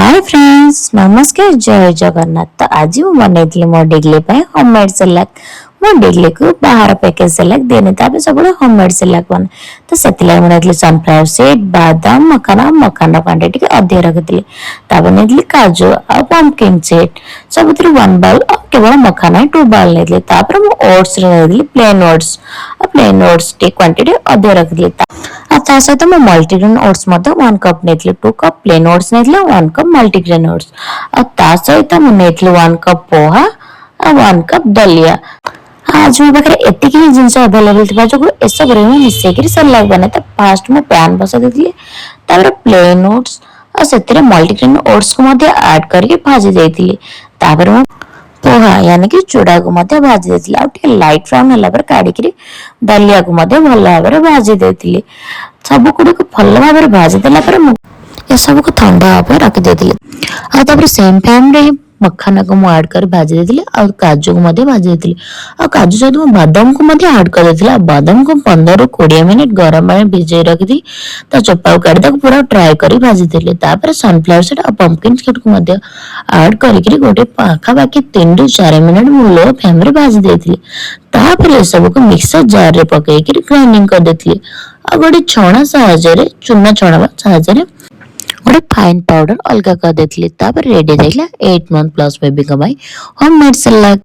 Hi friends नमस्कार जय जगन्नाथ। तो आज मु बनई मो डिग्ली होममेड सलाद। मो डिग्ली को बाहर पैकेज सलाद देने सब होममेड सलाद बन तो से मुझे सनफ्लावर सीड बादाम मखाना मखाना क्वांटिटी अधिक रखी नहीं काजू आ पंपकिन सीड सब वन बाउल केवल मखाना 2 बाउल नहीं ओट्स प्लेन ओट्स क्वांटिटी अधिक रखी सहित मैं मल्टीग्रेन ओट्स 1 कप नहीं 2 कप प्लेन ओट्स नहीं 1 कप मल्टीग्रेन ओट्स सहित मुझे 1 कप पोहा और 1 कप दलिया। आज मो पाखे एतिक ही जिनस अवेलेबल थी जो एसब मिसेक सलाद बने तो फास्ट मैं पैन बसा देती प्लेन ओट्स और से मल्टीग्रेन ओट्स को ऐड करके भाजी देती पोहा यानी कि चूड़ा को भाजी देती लाइट ब्राउन है काढ़ी दलिया को भल भाव भाजी देती सब गुड़ भल भाव भाजी देला ये सब को ठंडा भाव रखी देती सेम टाइम रे मखाना को ऐड कर भाजी देती और काजू को भाजी देती और काजू सहित बादाम को ऐड कर देती बादाम को 15 ରୁ 20 मिनिट गरम पानी भिजे रखी चोपा को काढ़ी पूरा ट्राई कर भाजी देती सनफ्लावर सीड और पंपकिन सीड को ऐड करके गोटे पाखापाखि 3 ରୁ 4 मिनिट लो फ्लेम रे भाजी देती ये सब को मिक्सर जार रे पकईकि ग्राइंडिंग कर देती और गोटे छणा साहाय्य चूना छणा साहाय्य गोटे फाइन पाउडर अलग कर देती रेडी देखला 8 मंथ प्लस बेबी होममेड सलाद।